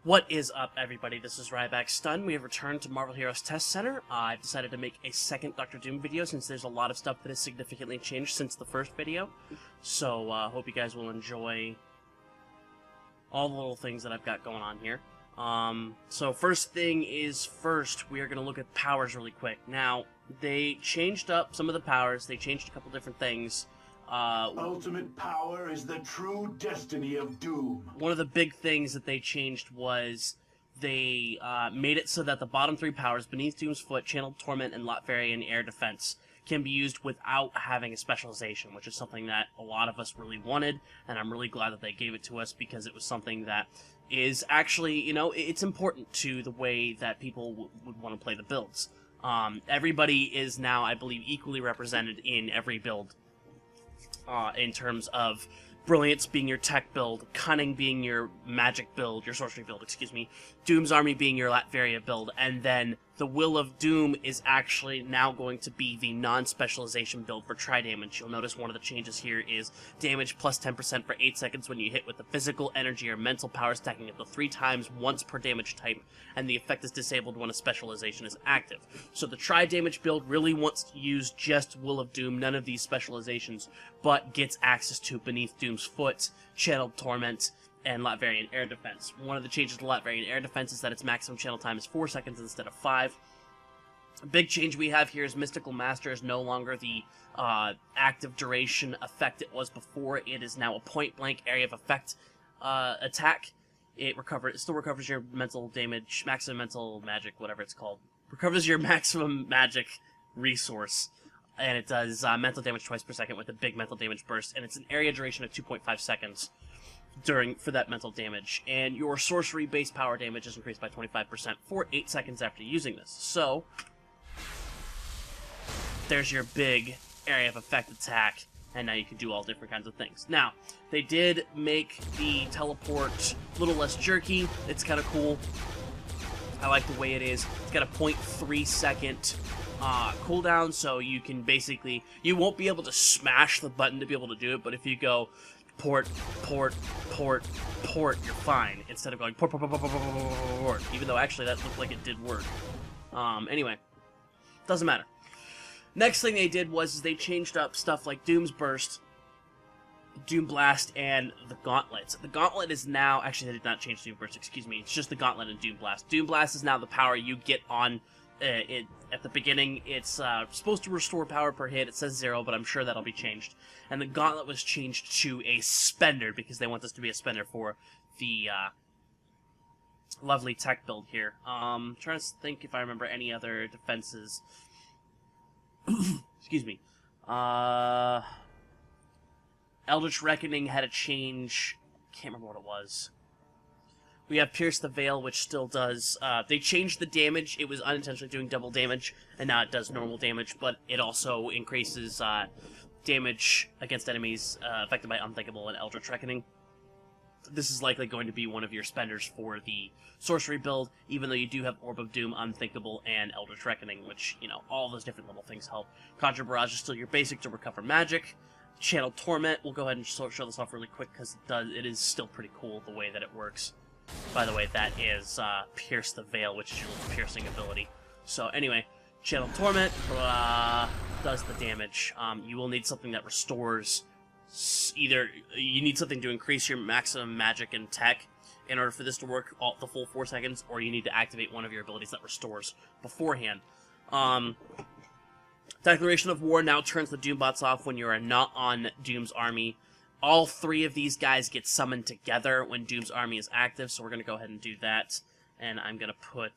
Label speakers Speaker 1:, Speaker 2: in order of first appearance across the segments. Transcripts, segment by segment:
Speaker 1: What is up, everybody? This is RybackStun. We have returned to Marvel Heroes Test Center. I've decided to make a second Doctor Doom video since there's a lot of stuff that has significantly changed since the first video. So, hope you guys will enjoy all the little things that I've got going on here. So first thing is first, we are going to look at powers really quick. Now, they changed up some of the powers. They changed a couple different things.
Speaker 2: Ultimate power is the true destiny of Doom.
Speaker 1: One of the big things that they changed was they made it so that the bottom three powers, Beneath Doom's Foot, Channeled Torment, and Latveria Air Defense, can be used without having a specialization, which is something that a lot of us really wanted, and I'm really glad that they gave it to us because it was something that is actually, you know, it's important to the way that people would want to play the builds. Everybody is now, I believe, equally represented in every build. In terms of Brilliance being your tech build, Cunning being your magic build, your sorcery build, excuse me, Doom's Army being your Latveria build, and then the Will of Doom is actually now going to be the non-specialization build for Tri-Damage. You'll notice one of the changes here is damage plus 10% for 8 seconds when you hit with the physical, energy, or mental power, stacking up to 3 times once per damage type, and the effect is disabled when a specialization is active. So the Tri-Damage build really wants to use just Will of Doom, none of these specializations, but gets access to Beneath Doom's Foot, Channeled Torment, and Latveria Air Defense. One of the changes to Latveria Air Defense is that its maximum channel time is 4 seconds instead of 5. A big change we have here is Mystical Master is no longer the active duration effect it was before. It is now a point-blank area of effect attack. It still recovers your mental damage, maximum mental magic, whatever it's called. Recovers your maximum magic resource. And it does mental damage twice per second with a big mental damage burst. And it's an area duration of 2.5 seconds. For that mental damage, and your sorcery-based power damage is increased by 25% for 8 seconds after using this. So, there's your big area of effect attack, and now you can do all different kinds of things. Now, they did make the teleport a little less jerky. It's kind of cool. I like the way it is. It's got a 0.3 second cooldown, so you can basically, you won't be able to smash the button to be able to do it, but if you go port, port, port, port, you're fine. Instead of going port, port, port, port, port, port, port, port, even though actually that looked like it did work. Anyway, doesn't matter. Next thing they did was they changed up stuff like Doom's Burst, Doom Blast, and the Gauntlet. The Gauntlet is now, actually they did not change Doom Burst, excuse me, it's just the Gauntlet and Doom Blast. Doom Blast is now the power you get on at the beginning. It's supposed to restore power per hit. It says 0, but I'm sure that'll be changed. And the Gauntlet was changed to a spender because they want this to be a spender for the lovely tech build here. Trying to think if I remember any other defenses. Excuse me. Eldritch Reckoning had a change. Can't remember what it was. We have Pierce the Veil, which still does... they changed the damage. It was unintentionally doing double damage, and now it does normal damage, but it also increases damage against enemies affected by Unthinkable and Eldritch Reckoning. This is likely going to be one of your spenders for the sorcery build, even though you do have Orb of Doom, Unthinkable, and Eldritch Reckoning, which, you know, all those different little things help. Conjure Barrage is still your basic to recover magic. Channeled Torment, we'll go ahead and show this off really quick, because it is still pretty cool the way that it works. By the way, that is Pierce the Veil, which is your piercing ability. So anyway, Channeled Torment does the damage. You will need something that restores... Either you need something to increase your maximum magic and tech in order for this to work the full 4 seconds, or you need to activate one of your abilities that restores beforehand. Declaration of War now turns the Doombots off when you are not on Doom's Army. All 3 of these guys get summoned together when Doom's Army is active, so we're going to go ahead and do that. And I'm going to put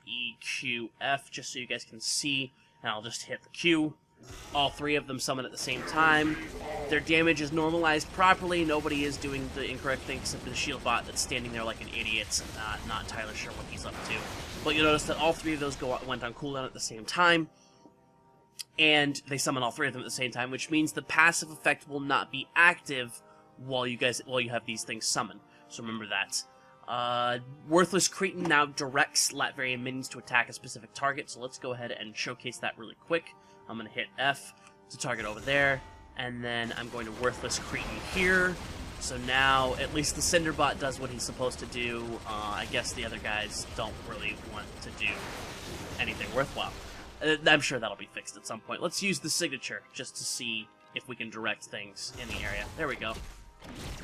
Speaker 1: EQF just so you guys can see, and I'll just hit the Q. All 3 of them summon at the same time. Their damage is normalized properly. Nobody is doing the incorrect thing except for the shield bot that's standing there like an idiot. Not entirely sure what he's up to. But you'll notice that all 3 of those went on cooldown at the same time. And they summon all 3 of them at the same time, which means the passive effect will not be active while you have these things summoned. So remember that. Worthless Cretin now directs Latverian minions to attack a specific target, so let's go ahead and showcase that really quick. I'm going to hit F to target over there, and then I'm going to Worthless Cretin here, So now, at least the Cinderbot does what he's supposed to do. I guess the other guys don't really want to do anything worthwhile. I'm sure that'll be fixed at some point. Let's use the signature just to see if we can direct things in the area. There we go.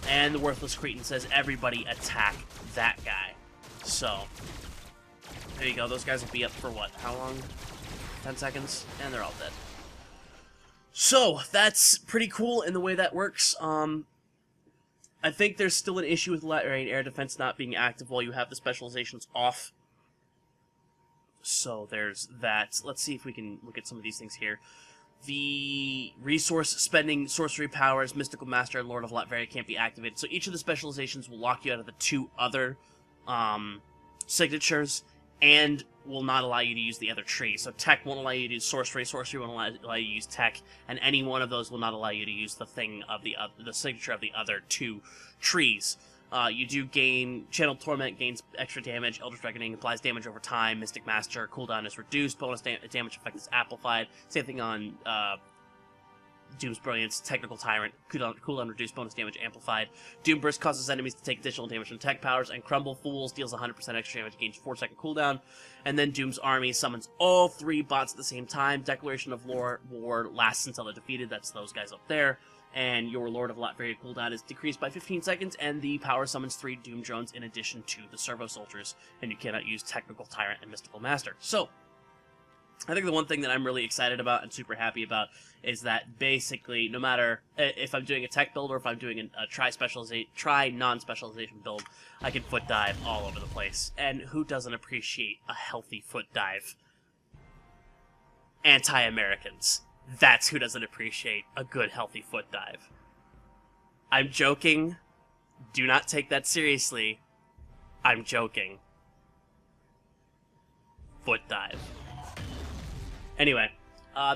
Speaker 1: And the Worthless Cretin says, everybody attack that guy. So, there you go. Those guys will be up for what? How long? 10 seconds? And they're all dead. So, that's pretty cool in the way that works. I think there's still an issue with Latvian air defense not being active while you have the specializations off. So there's that. Let's see if we can look at some of these things here. The resource spending sorcery powers, Mystical Master, and Lord of Latveria can't be activated. So each of the specializations will lock you out of the 2 other signatures, and will not allow you to use the other tree. So Tech won't allow you to use Sorcery, Sorcery won't allow you to use Tech, and any one of those will not allow you to use the thing of the signature of the other 2 trees. You do gain Channel Torment, gains extra damage, Eldritch Reckoning applies damage over time, Mystic Master cooldown is reduced, bonus damage effect is amplified. Same thing on Doom's Brilliance, Technical Tyrant, cooldown reduced, bonus damage amplified. Doom Burst causes enemies to take additional damage from tech powers, and Crumble Fools deals 100% extra damage, gains 4-second cooldown. And then Doom's Army summons all 3 bots at the same time. Declaration of War lasts until they're defeated, that's those guys up there. And your Lord of Latveria cooldown is decreased by 15 seconds, and the power summons 3 Doom Drones in addition to the Servo Soldiers, and you cannot use Technical Tyrant and Mystical Master. So, I think the one thing that I'm really excited about and super happy about is that basically, no matter if I'm doing a tech build or if I'm doing a try non-specialization build, I can foot dive all over the place. And who doesn't appreciate a healthy foot dive? Anti-Americans. That's who doesn't appreciate a good, healthy foot dive. I'm joking. Do not take that seriously. I'm joking. Foot dive. Anyway,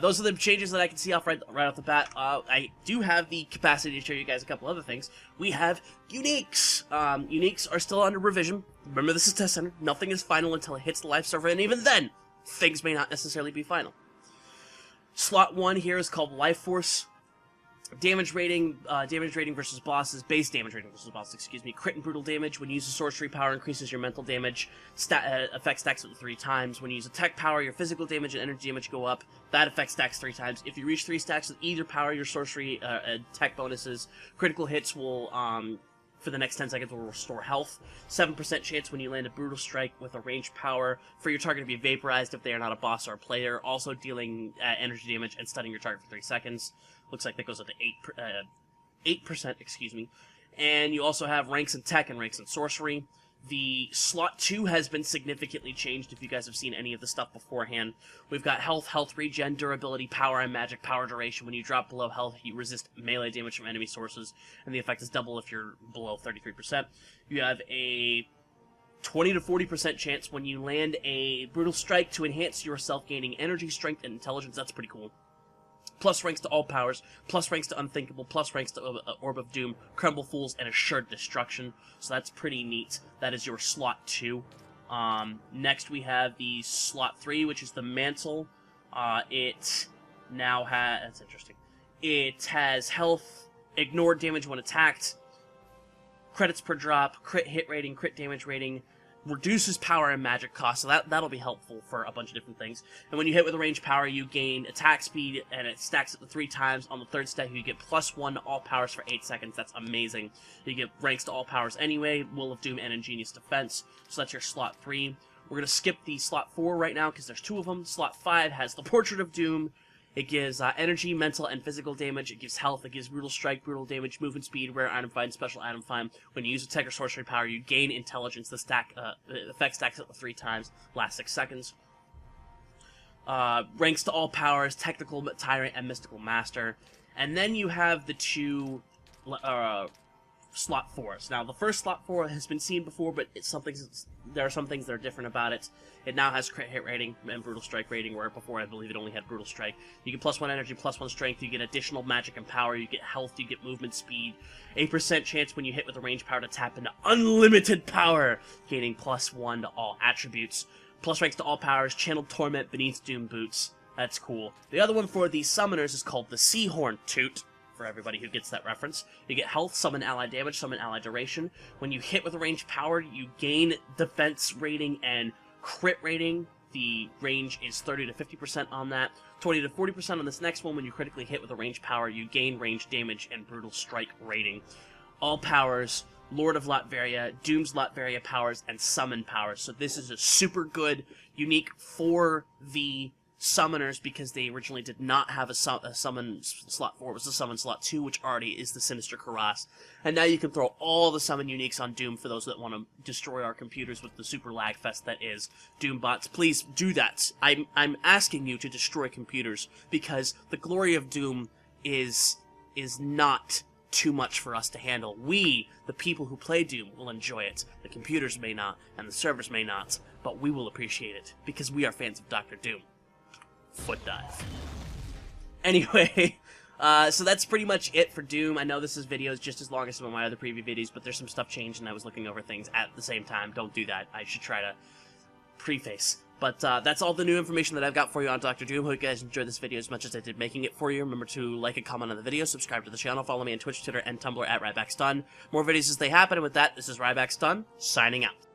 Speaker 1: those are the changes that I can see off right off the bat. I do have the capacity to show you guys a couple other things. We have uniques. Uniques are still under revision. Remember, this is Test Center. Nothing is final until it hits the live server, and even then, things may not necessarily be final. Slot 1 here is called Life Force. Damage rating versus bosses, base damage rating versus bosses, excuse me. Crit and brutal damage. When you use a sorcery power, increases your mental damage. Effect stacks up to 3 times. When you use a tech power, your physical damage and energy damage go up. That effect stacks 3 times. If you reach 3 stacks with either power, your sorcery tech bonuses, critical hits will, for the next 10 seconds, will restore health. 7% chance when you land a brutal strike with a ranged power for your target to be vaporized if they are not a boss or a player, also dealing energy damage and stunning your target for 3 seconds. Looks like that goes up to 8%, excuse me. And you also have ranks in tech and ranks in sorcery. The slot 2 has been significantly changed if you guys have seen any of the stuff beforehand. We've got health regen, durability, power, and magic power duration. When you drop below health, you resist melee damage from enemy sources, and the effect is double if you're below 33%. You have a 20 to 40% chance when you land a brutal strike to enhance yourself, gaining energy, strength, and intelligence. That's pretty cool. Plus ranks to all powers, plus ranks to Unthinkable, plus ranks to Orb of Doom, Crumble Fools, and Assured Destruction. So that's pretty neat. That is your slot 2. Next we have the slot 3, which is the Mantle. It now has... That's interesting. It has health, ignored damage when attacked, credits per drop, crit hit rating, crit damage rating, reduces power and magic cost, so that'll be helpful for a bunch of different things. And when you hit with a ranged power, you gain attack speed, and it stacks up to 3 times. On the 3rd stack, you get +1 to all powers for 8 seconds. That's amazing. You get ranks to all powers anyway, Will of Doom and Ingenious Defense, so that's your slot 3. We're going to skip the slot 4 right now, because there's 2 of them. Slot 5 has the Portrait of Doom. It gives energy, mental, and physical damage. It gives health. It gives brutal strike, brutal damage, movement speed, rare item find, special item find. When you use a tech or sorcery power, you gain intelligence. The effect stacks up to 3 times, lasts 6 seconds. Ranks to all powers, Technical Tyrant and Mystical Master. And then you have the 2 slot 4s. Now, the first slot 4 has been seen before, but there are some things that are different about it. It now has crit hit rating and brutal strike rating, where before I believe it only had brutal strike. You get +1 energy, +1 strength, you get additional magic and power, you get health, you get movement speed, 8% chance when you hit with a ranged power to tap into unlimited power, gaining +1 to all attributes, plus ranks to all powers, channeled torment beneath Doom Boots. That's cool. The other one for the summoners is called the Seahorn Toot. for everybody who gets that reference. You get health, summon ally damage, summon ally duration. When you hit with a ranged power, you gain defense rating and crit rating. The range is 30 to 50% on that. 20 to 40% on this next one. When you critically hit with a ranged power, you gain ranged damage and brutal strike rating. All powers, Lord of Latveria, Doom's Latveria powers, and summon powers. So this is a super good, unique for the summoners, because they originally did not have a summon slot 4. It was the summon slot 2, which already is the Sinister Cuirass. And now you can throw all the summon uniques on Doom for those that want to destroy our computers with the super lag fest that is Doom bots. Please do that. I'm asking you to destroy computers, because the glory of Doom is not too much for us to handle. We, the people who play Doom, will enjoy it. The computers may not, and the servers may not, but we will appreciate it, because we are fans of Dr. Doom. Foot dive. Anyway, so that's pretty much it for Doom. I know this video is just as long as some of my other preview videos, but there's some stuff changed, and I was looking over things at the same time. Don't do that. I should try to preface. But that's all the new information that I've got for you on Dr. Doom. Hope you guys enjoyed this video as much as I did making it for you. Remember to like and comment on the video, subscribe to the channel, follow me on Twitch, Twitter, and Tumblr at RybackStun. More videos as they happen, and with that, this is RybackStun, signing out.